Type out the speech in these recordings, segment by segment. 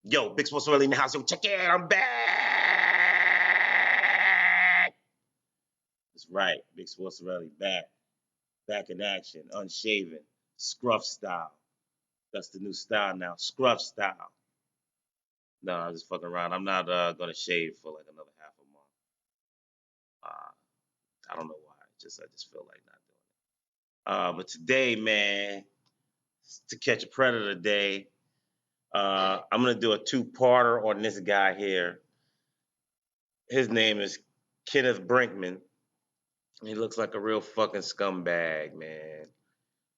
Yo, Big Swarzarelli in the house. Yo, check it out. I'm back. That's right. Big Swarzarelli back. Back in action. Unshaven. Scruff style. That's the new style now. Scruff style. No, I'm just fucking around. I'm not gonna shave for like another half a month. I don't know why. I just feel like not doing it. But today, man, to catch a predator day, I'm gonna do a two-parter on this guy here. His name is Kenneth Brinkman. He looks like a real fucking scumbag, man.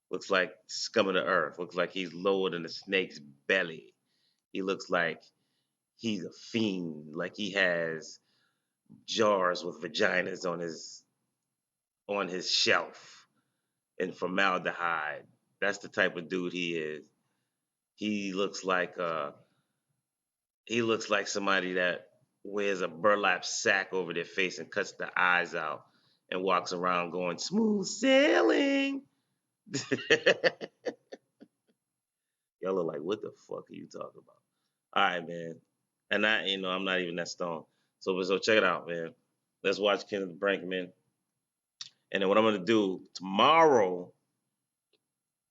Looks like scum of the earth. Looks like he's lower than a snake's belly. He looks like he's a fiend. Like he has jars with vaginas on his shelf and formaldehyde. That's the type of dude he is. He looks like somebody that wears a burlap sack over their face and cuts the eyes out and walks around going smooth sailing. Y'all are like, what the fuck are you talking about? All right, man. And I'm not even that stoned. So check it out, man. Let's watch Kenneth Brinkman. And then what I'm gonna do tomorrow,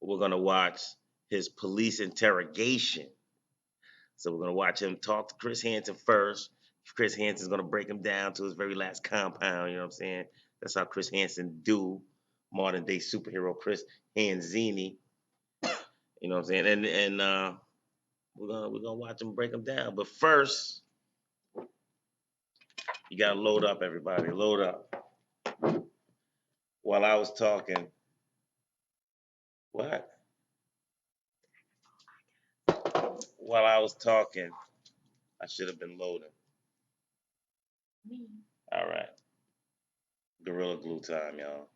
we're gonna watch his police interrogation. So we're gonna watch him talk to Chris Hansen first. Chris Hansen's gonna break him down to his very last compound. You know what I'm saying? That's how Chris Hansen do modern day superhero Chris Hanzini. You know what I'm saying? And we're gonna watch him break him down. But first, you gotta load up, everybody. Load up. While I was talking, what? While I was talking, I should have been loading. All right. Gorilla glue time, y'all.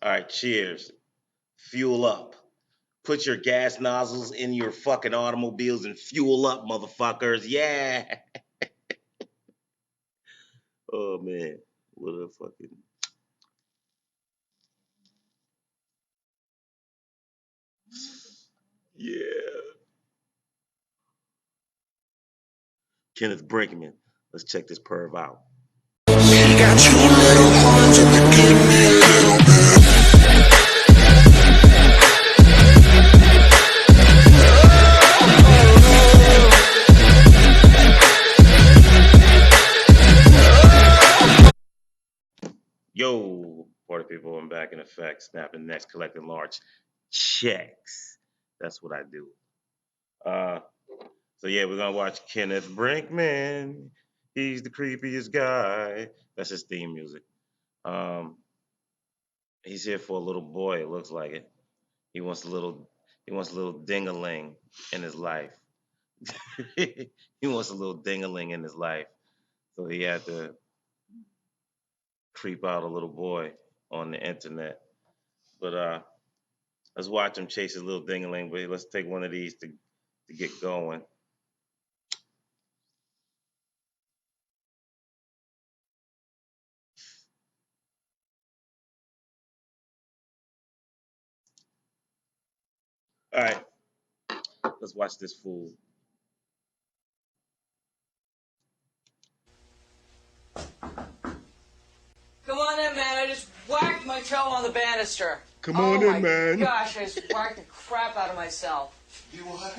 All right, cheers. Fuel up. Put your gas nozzles in your fucking automobiles and fuel up, motherfuckers. Yeah. Oh man. What a fucking yeah. Kenneth Brinkman. Let's check this perv out. He got two little horns and they give me a little bit. Yo, party people, I'm back in effect. Snapping necks, collecting large checks. That's what I do. Uh, so yeah, we're gonna watch Kenneth Brinkman. He's the creepiest guy. That's his theme music. Um, he's here for a little boy. It looks like it. He wants a little. He wants a little dingaling in his life. He wants a little dingaling in his life. So he had to creep out a little boy on the internet. But let's watch him chase his little dingaling. But let's take one of these to get going. All right, let's watch this fool. Come on in, man. I just whacked my toe on the banister. Come on in, man. Oh my gosh, I just whacked the crap out of myself. You what?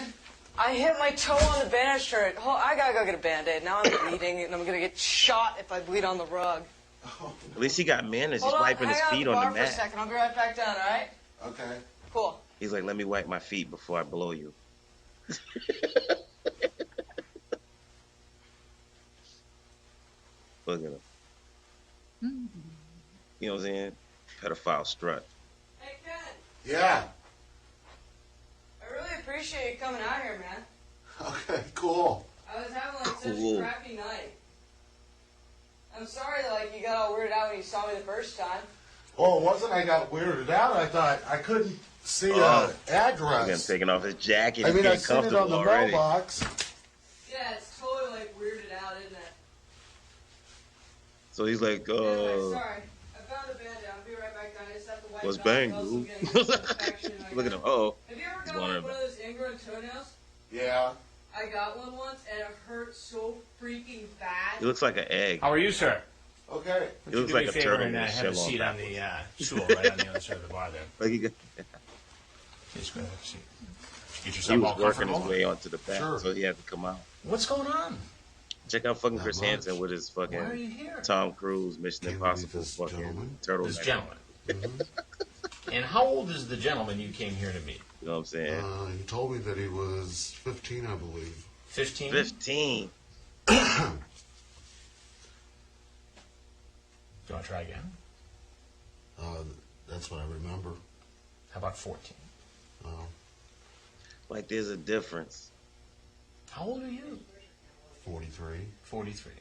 I hit my toe on the banister. Oh, I gotta go get a Band-Aid. Now I'm bleeding, and I'm gonna get shot if I bleed on the rug. At least he got manners. He's Hold on, wiping his hang feet out on the the bar for a mat. second. I'll be right back down, all right? Okay. Cool. He's like, let me wipe my feet before I blow you. Look at him. You know what I'm saying? Pedophile strut. Hey, Ken. Yeah. I really appreciate you coming out here, man. Okay, cool. I was having like such Cool. a crappy night. I'm sorry that like you got all weirded out when you saw me the first time. Well, it wasn't I got weirded out. I thought I couldn't see Oh. an address. Look at him taking off his jacket. I He's mean, I getting seen it comfortable on the already. mailbox. Yeah, it's totally like weirded out, isn't it? So he's like, Anyway, sorry. I found a Band-Aid. I'll be right back What's bang, dude? Look at him. Uh-oh. Have you ever He's got wondering one of those ingrown toenails? Yeah. I got one once, and it hurt so freaking bad. He looks like an egg. How are you, sir? Okay. He looks like a turtle and with a have a shell on seat on backwards. the stool right on the other side of the bar there. Like Just go ahead and seat. Get he yourself all was working his comfortable. way onto the back, Sure. so he had to come out. What's going on? Check out fucking Not Chris much. Hansen with his Why are fucking you here? Tom Cruise Mission Can't believe Impossible this fucking gentleman. turtle. This neck. gentleman. Mm-hmm. And how old is the gentleman you came here to meet? You know what I'm saying? He told me that he was 15, I believe. 15? 15. Do you want to try again? That's what I remember. How about 14? Like there's a difference. How old are you? 43. 43.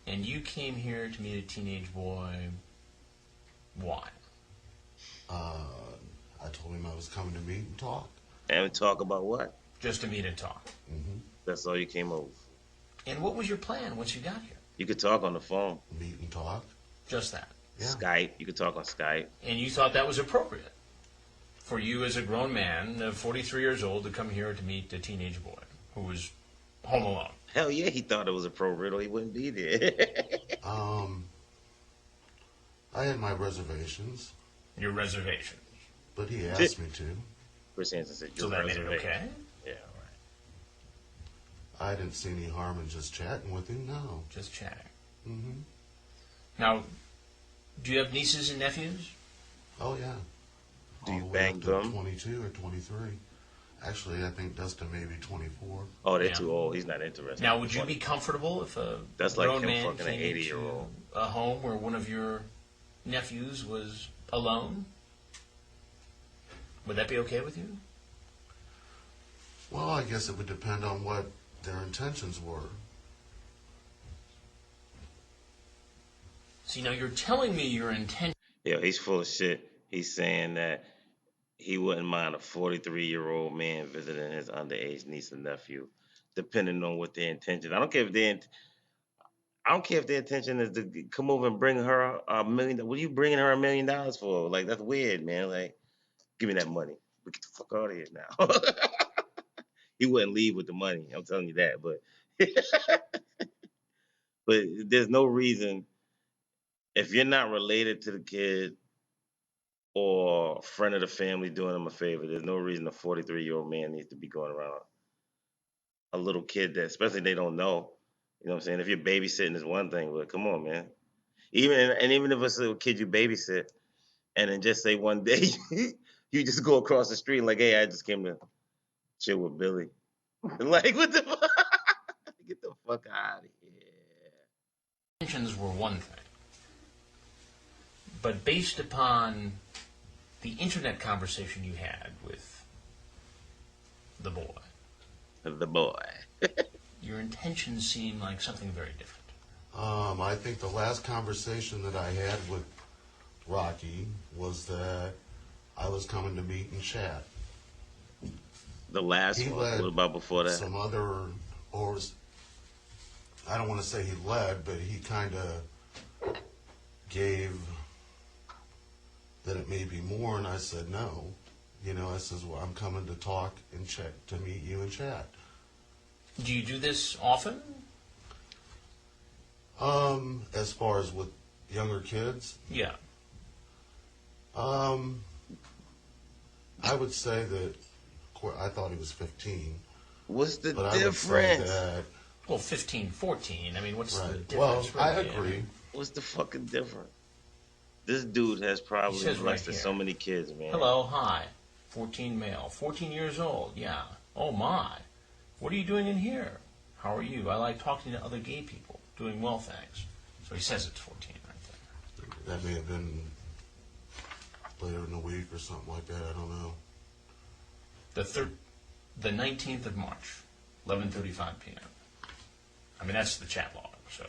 And you came here to meet a teenage boy. Why? I told him I was coming to meet and talk. And talk about what? Just to meet and talk. Mm-hmm. That's all you came over. And what was your plan once you got here? You could talk on the phone, Meet and talk. Just that. Yeah. Skype. You could talk on Skype. And you thought that was appropriate for you as a grown man of 43 years old to come here to meet a teenage boy who was home alone. Hell yeah, he thought it was appropriate, or he wouldn't be there. I had my reservations, Your reservation. but he asked me to. Chris Hansen said, So "Your that made it reservation." okay? Yeah, right. I didn't see any harm in just chatting with him, no. Just chatting. Mm-hmm. Now, do you have nieces and nephews? Oh, yeah. Do All you the way bang up to them? 22 or 23. Actually, I think Dustin may be 24. Oh, they're Yeah. too old. He's not interested. Now, would you be comfortable if a That's like grown him man fucking an came 80-year-old. into a home where one of your nephews was alone? Would that be okay with you? Well, I guess it would depend on what their intentions were. See, now you're telling me your intention. Yeah, he's full of shit. He's saying that he wouldn't mind a 43-year-old man visiting his underage niece and nephew, depending on what their intention. I don't care if their intention is to come over and bring her $1 million. What are you bringing her $1 million for? Like, that's weird, man. Like, give me that money. We get the fuck out of here now. He wouldn't leave with the money. I'm telling you that. But but there's no reason, if you're not related to the kid or a friend of the family doing them a favor, there's no reason a 43-year-old man needs to be going around a little kid that, especially they don't know. You know what I'm saying? If you're babysitting is one thing, but come on, man. Even if it's a little kid you babysit, and then just say one day you just go across the street and like, hey, I just came to chill with Billy. Like, what the fuck? Get the fuck out of here. Intentions were one thing. But based upon the internet conversation you had with the boy, The boy. your intentions seem like something very different. I think the last conversation that I had with Rocky was that I was coming to meet and chat. The last He one. led What about before that? some other, or I don't want to say he led, but he kind of gave that it may be more, and I said no. You know, I says, well, I'm coming to talk and chat, to meet you and chat. Do you do this often? As far as with younger kids, Yeah. I would say that I thought he was 15, What's the but I would say difference? that, Well, 15, 14. I mean, what's the right. difference? Well, I really? agree. What's the fucking difference? This dude has He probably says right molested here. so many kids, man. Hello, hi. 14 male. 14 years old, yeah. Oh my. What are you doing in here? How are you? I like talking to other gay people. Doing well, thanks. So he says it's 14 right there. That may have been later in the week or something like that. I don't know. The 19th of March, 11:35 p.m. I mean, that's the chat log, so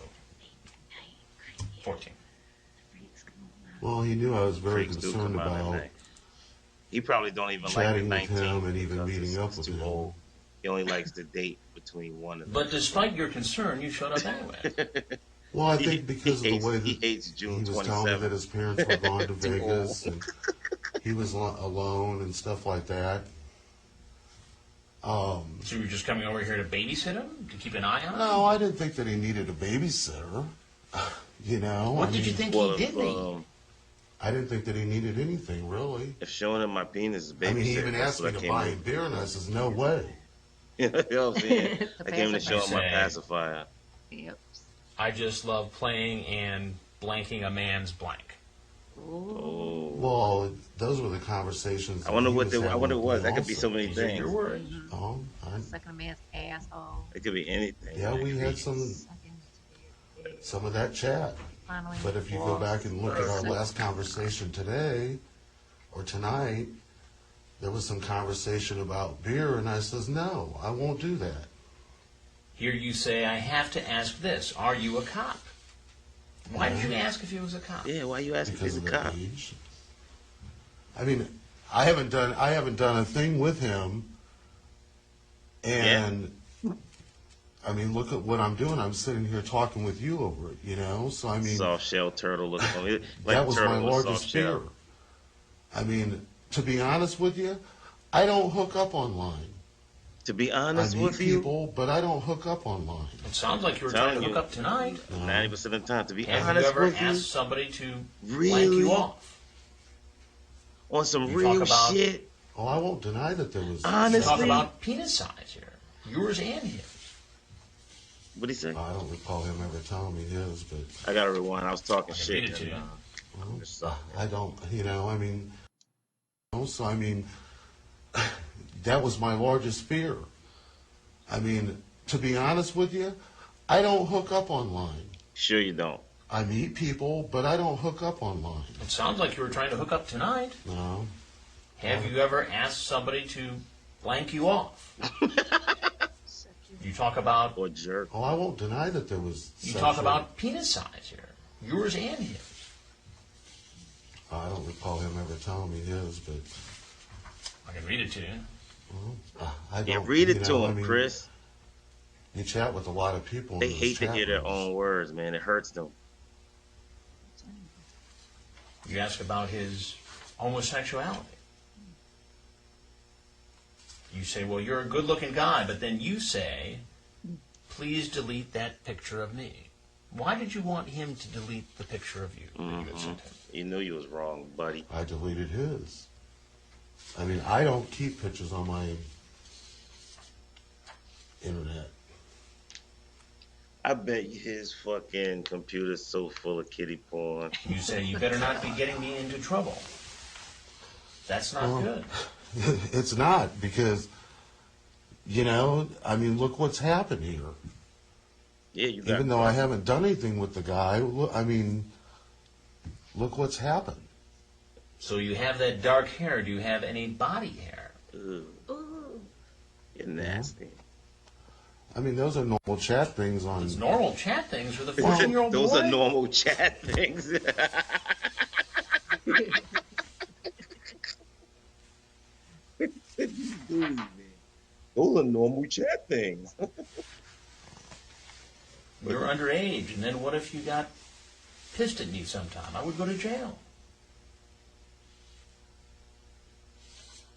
14. Well, he knew I was very Freaks do concerned come out at about night. He probably don't even like the chatting with 19 him and even because meeting it's- up it's with too him. old. He only likes the date between 1 and But despite your concern, you showed up anyway. Well, I think because of the way he that hates June he was telling me 27th. that his parents were going to Too Vegas old. and he was alone and stuff like that. So you were just coming over here to babysit him, to keep an eye on him? No, I didn't think that he needed a babysitter. You know, What did you think Well, he did need? I didn't think that he needed anything really. if showing him my penis is babysitter, I mean, he even that's asked what me I to came buy in. him beer, and I says, "No way." You know what I'm saying? The I came to show him my pacifier. pacifier. Yep. I just love playing and blanking a man's blank. Oh. Well, those were the conversations. I wonder that he what was I having wonder with what it was. me That could be also. so many These are your things. words. Oh, Sucking a man's asshole. It could be anything. yeah, man. It we could had be- some of that chat. Finally. But if you go back and look at our last conversation today or tonight, there was some conversation about beer, and I says, "No, I won't do that." Here you say, I have to ask this. Are you a cop? Why did you ask if he was a cop? Yeah, why you asking if Because he's of a the cop? age. I mean, I haven't done a thing with him, and I mean, look at what I'm doing. I'm sitting here talking with you over it, you know. So I mean, Soft shell turtle looking for me. Like that was turtle my with largest soft fear. shell. I mean, to be honest with you, I don't hook up online. To be I honest meet with you, people, but I don't hook up online. It sounds like you were Telling trying to hook you. up tonight. 90% of the time, to be Have you honest ever with you, asked somebody to blank Really? you off? on some You real talk about- shit, Oh, I won't deny that there was. You Honestly? talk about penis size here. Yours and his. what'd he say? I don't recall him ever telling me his, but I gotta rewind. I was talking I can shit. read it to you. I'm just sorry. I don't. You know, I mean, so I mean, that was my largest fear. I mean, to be honest with you, I don't hook up online. Sure you don't. I meet people, but I don't hook up online. It sounds like you were trying to hook up tonight. No. Have you ever asked somebody to blank you off? You talk about Or jerk. Oh, I won't deny that there was. you sexual- talk about penis size here. Yours and his. I don't recall him ever telling me his, but I can read it to you. I don't. Yeah, read it you to know, him, I mean, Chris. You chat with a lot of people. in They those hate to chat hear their rooms. own words, man. It hurts them. You ask about his homosexuality. You say, well, you're a good-looking guy, but then you say, please delete that picture of me. Why did you want him to delete the picture of you that you had sent him? You knew you was wrong, buddy. I deleted his. I mean, I don't keep pictures on my internet. I bet you his fucking computer's so full of kitty porn. You say, you better not be getting me into trouble. That's not good. It's not, because, you know, I mean, look what's happened here. Yeah, you got Even though I haven't done anything with the guy, I mean, look what's happened. So you have that dark hair. Do you have any body hair? Ugh. You're nasty. I mean, those are normal chat things on. It's normal chat things with a 14-year-old boy. Those are normal chat things. Those are normal chat things. You're underage, and then what if you got pissed at me sometime? I would go to jail.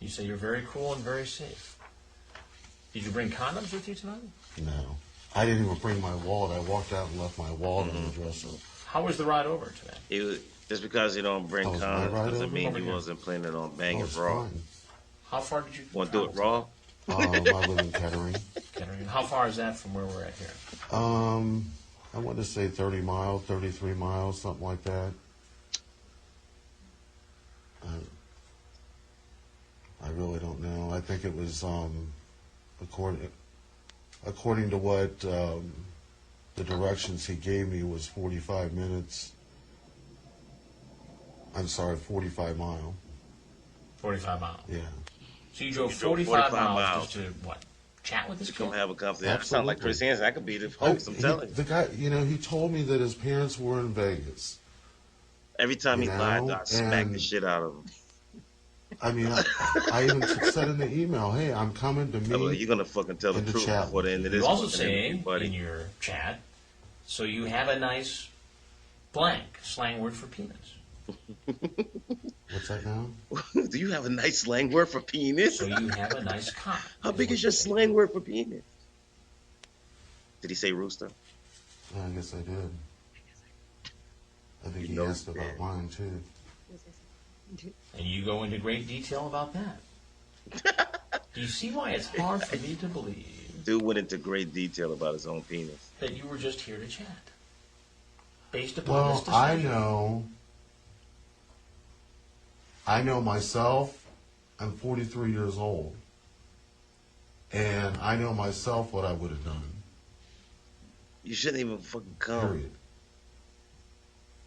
You say you're very cool and very safe. Did you bring condoms with you tonight? No. I didn't even bring my wallet. I walked out and left my wallet on the dresser. How was the ride over today? It was, just because you don't bring Oh, is my condoms right doesn't over? mean Over you here. wasn't planning on Oh, banging it's raw. fine. How far did you Want to do it travel raw? I live in Kettering. Kettering? How far is that from where we're at here? I want to say 30 miles, 33 miles, something like that. I really don't know. I think it was according to what the directions he gave me was 45 minutes. I'm sorry, 45 mile. 45 miles. Yeah. So you drove You drove 45 45 miles miles. just to, what, chat with this Come kid? have a conversation. I sound like Chris Absolutely. Hansen. I could be the host. I'm telling you. The guy, you know, he told me that his parents were in Vegas. Every time he You lied, know, I smack the and- shit out of him. I mean, I even said in the email, "Hey, I'm coming to I'm like, meet." you're gonna fucking tell the in the truth chat before the end of this. You also fucking say interview, buddy. in your chat, So you have a nice blank, slang word for penis. What's that now? Do you have a nice slang word for penis? So you have a nice cock. How big what is your you say. slang word for penis? Did he say rooster? Yeah, I guess I did. I think You he know asked he about did. mine too. And you go into great detail about that. Do you see why it's hard for me to believe Dude went into great detail about his own penis. that you were just here to chat? Based upon Well, this discussion. I know myself. I'm 43 years old. And I know myself what I would have done. You shouldn't even fucking come. Period.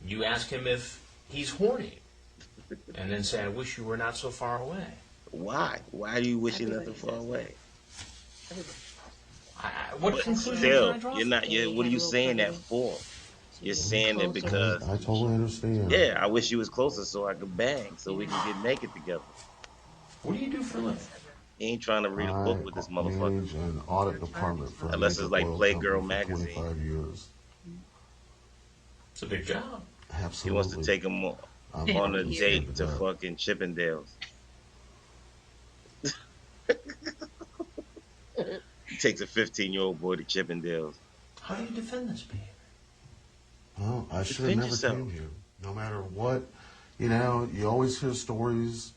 You ask him if he's horny. And then say, I wish you were not so far away. Why? Why do you wish you're nothing far away? What But conclusion still, can I draw? you're not. What are you saying that for? You're saying that because, I totally understand. yeah, I wish you was closer so I could bang, so we can get naked together. What do you do for a living? He ain't trying to read a book with this I motherfucker. manage an audit department for a Unless major it's like oil Playgirl company for magazine. 25 years. It's a big job. Absolutely. He wants to take him on a date to that. fucking Chippendales. He takes a 15-year-old boy to Chippendales. How do you defend this behavior? Well, I should have Defend never yourself. came here. No matter what, you always hear stories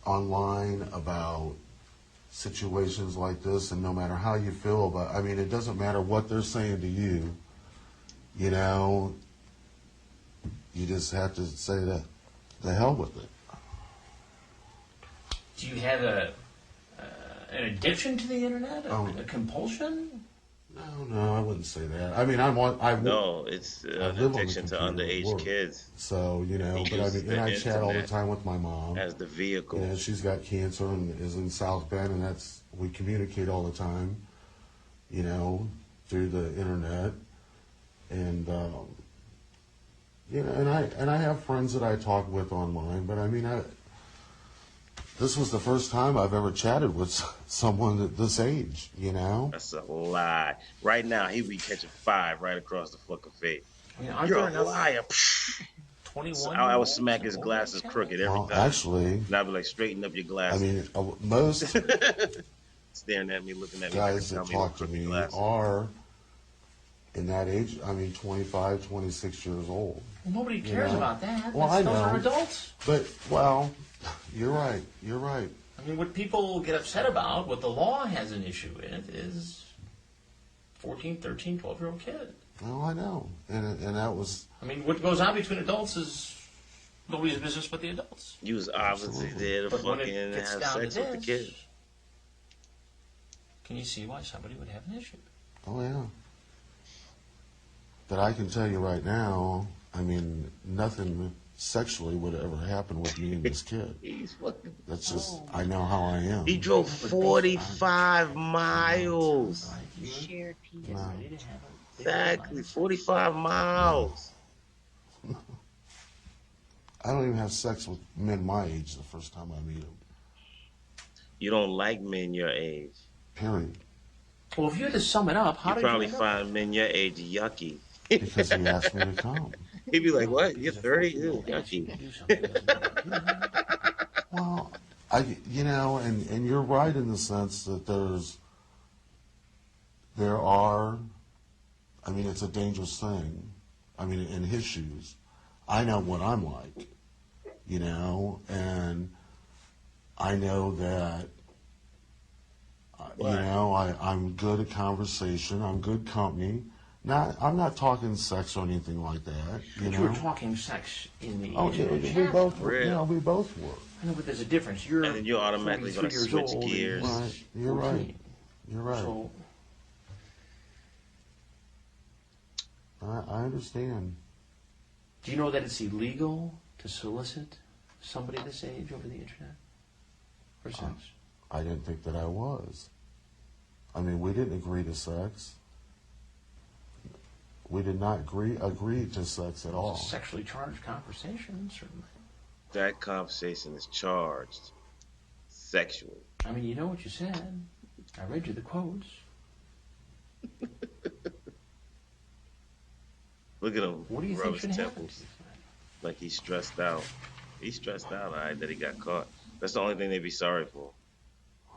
online about situations like this, and no matter how you feel about, it doesn't matter what they're saying to you, you just have to say that the hell with it. Do you have an addiction to the internet? A compulsion? No, I wouldn't say that. No, it's I an live on the addiction to computer at underage work. kids So, He but uses and the I chat all the internet time with my mom. as the vehicle. She's got cancer and is in South Bend, and we communicate all the time, through the internet. And, and I have friends that I talk with online, but this was the first time I've ever chatted with someone at this age, That's a lie. Right now, he be catching 5 right across the fucking face. Aren't You're there a enough liar. 21 I would smack his glasses crooked every Well, time. actually, And I'd be like, straighten up your glasses. most Staring at me, looking at me. guys tell that me with talk to crooked me glasses. are in that age, 25, 26 years old. Well, nobody cares about that. Well, Those I are know. adults. But, you're right. I mean, what people get upset about, what the law has an issue with, is 14, 13, 12-year-old kid. Well, I know. And that was... I mean, what goes on between adults is nobody's business but the adults. You was obviously Absolutely. there to But when fucking it gets have down sex to with the this, kid. can you see why somebody would have an issue? Oh, yeah. But I can tell you right now, nothing sexually would ever happen with me and this kid. He's fucking. That's just, I know how I am. He drove 45 miles. Shared penis. No. Exactly, 45 miles. I don't even have sex with men my age the first time I meet them. You don't like men your age. Period. Well, if you had to sum it up, how You did probably you end find men your age yucky. Because he asked me to come. He'd be like, what? You're Because 30? if Ew, you yucky. do something, it doesn't matter. Well, and you're right in the sense that there are, it's a dangerous thing. In his shoes, I know what I'm like, and I know that, I'm good at conversation, I'm good company. I'm not talking sex or anything like that, But you were talking sex in the Oh, internet we chat. both were. Real. Yeah, we both were. I know, but there's a difference. You're And then you're automatically 43 gonna years switch old and gears. he's Right. You're 14. right. You're right. So, I understand. do you know that it's illegal to solicit somebody this age over the internet for sex? I didn't think that I was. We didn't agree to sex. We did not agree to sex at all. It's a sexually charged conversation, certainly. That conversation is charged sexually. I mean, you know what you said. I read you the quotes. Look at him What do you rub think his should happen to temples this man? like he's stressed out. He's stressed out, all right, that he got caught. That's the only thing they'd be sorry for.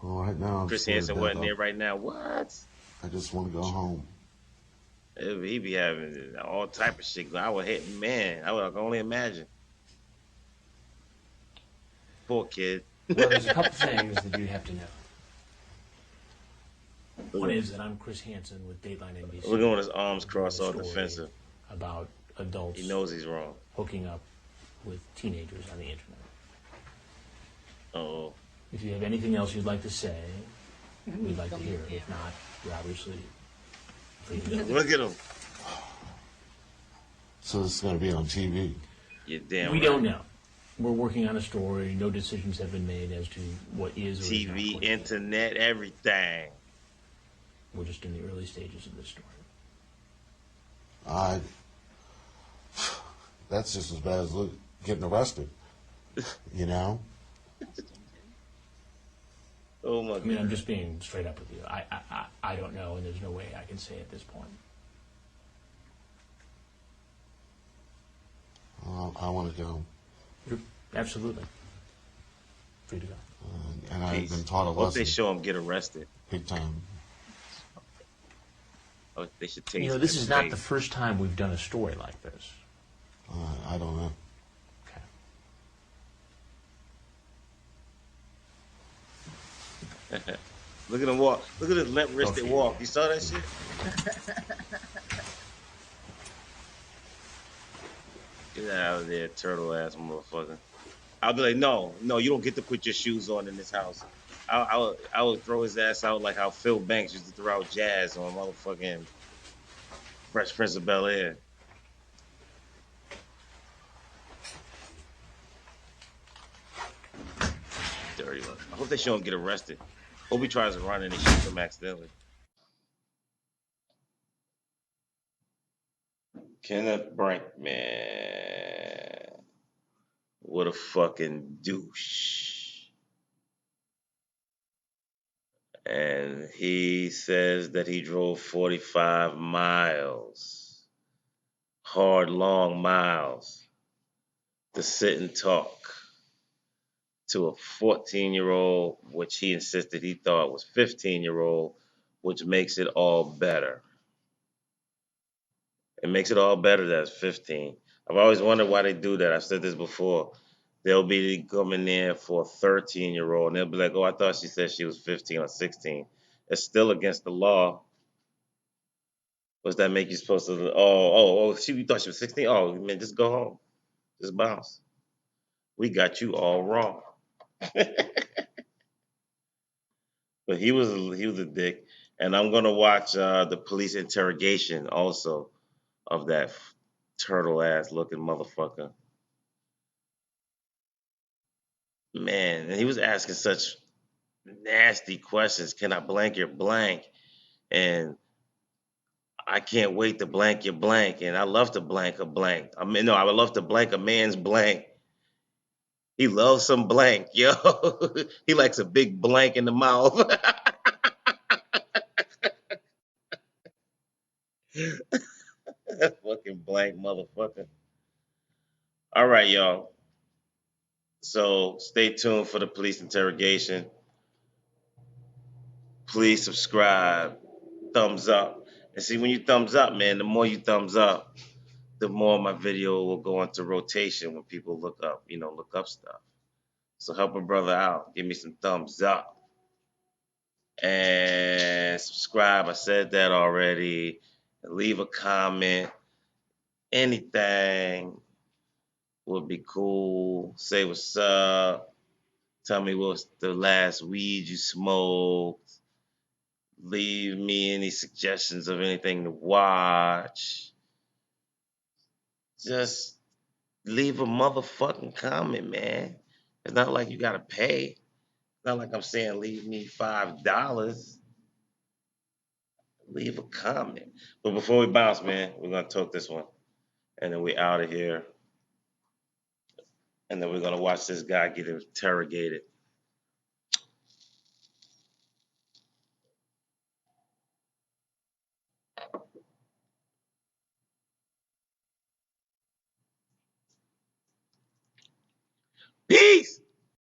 Well, right now I'm Chris scared to Hansen death. wasn't there right now. What? I just want to go home. He be having all type of shit. I would hit, man. I would only imagine. Poor kid. Well, there's a couple things that you have to know. One Look is that I'm Chris Hansen with Dateline NBC. at him with his arms doing crossed, a all story defensive. about adults He knows he's wrong. hooking up with teenagers on the internet. Oh, If you have anything else you'd like to say, we'd like to hear it. If not, you're obviously free to go. look at him. So this is going to be on TV. You're damn We right. don't know. We're working on a story. No decisions have been made as to what is or is not TV, going to be. internet, everything. We're just in the early stages of this story. That's just as bad as getting arrested. You know? Oh my I mean, I'm god. just being straight up with you. I don't know, and there's no way I can say at this point. I want to go. You're absolutely free to go. And I've been taught a Hope they lesson show him get arrested. big time. Oh, they should take. You know, this is not the first time we've done a story like this. I don't know. Okay. Look at him walk. Look at his left wristed walk. You saw that shit? Get out of there, turtle ass motherfucker. I'll be like, no, you don't get to put your shoes on in this house. I would throw his ass out like how Phil Banks used to throw out Jazz on motherfucking Fresh Prince of Bel-Air. Dirty one. I hope they show him get arrested. Hope he tries to run and they shoot him accidentally. Kenneth Brinkman. What a fucking douche. And he says that he drove 45 miles, hard, long miles, to sit and talk to a 14-year-old, which he insisted he thought was 15-year-old, which makes it all better. It makes it all better that it's 15. I've always wondered why they do that. I've said this before. They'll be coming in for a 13-year-old, and they'll be like, oh, I thought she said she was 15 or 16. It's still against the law. What's that make you supposed to? You thought she was 16? Oh, man, just go home. Just bounce. We got you all wrong. But he was a dick. And I'm going to watch the police interrogation also of that turtle ass looking motherfucker. Man, and he was asking such nasty questions. Can I blank your blank? And I can't wait to blank your blank. And I love to blank a blank. I mean, no, I would love to blank a man's blank. He loves some blank, yo. He likes a big blank in the mouth. Fucking blank motherfucker. All right, y'all. So stay tuned for the police interrogation. Please subscribe, thumbs up. And see, when you thumbs up, man, the more you thumbs up, the more my video will go into rotation when people look up stuff. So help a brother out. Give me some thumbs up. And subscribe. I said that already. Leave a comment. Anything would be cool. Say what's up. Tell me what's the last weed you smoked. Leave me any suggestions of anything to watch. Just leave a motherfucking comment, man. It's not like you gotta pay. It's not like I'm saying leave me $5. Leave a comment. But before we bounce, man, we're gonna talk this one. And then we out of here. And then we're gonna watch this guy get interrogated. Peace.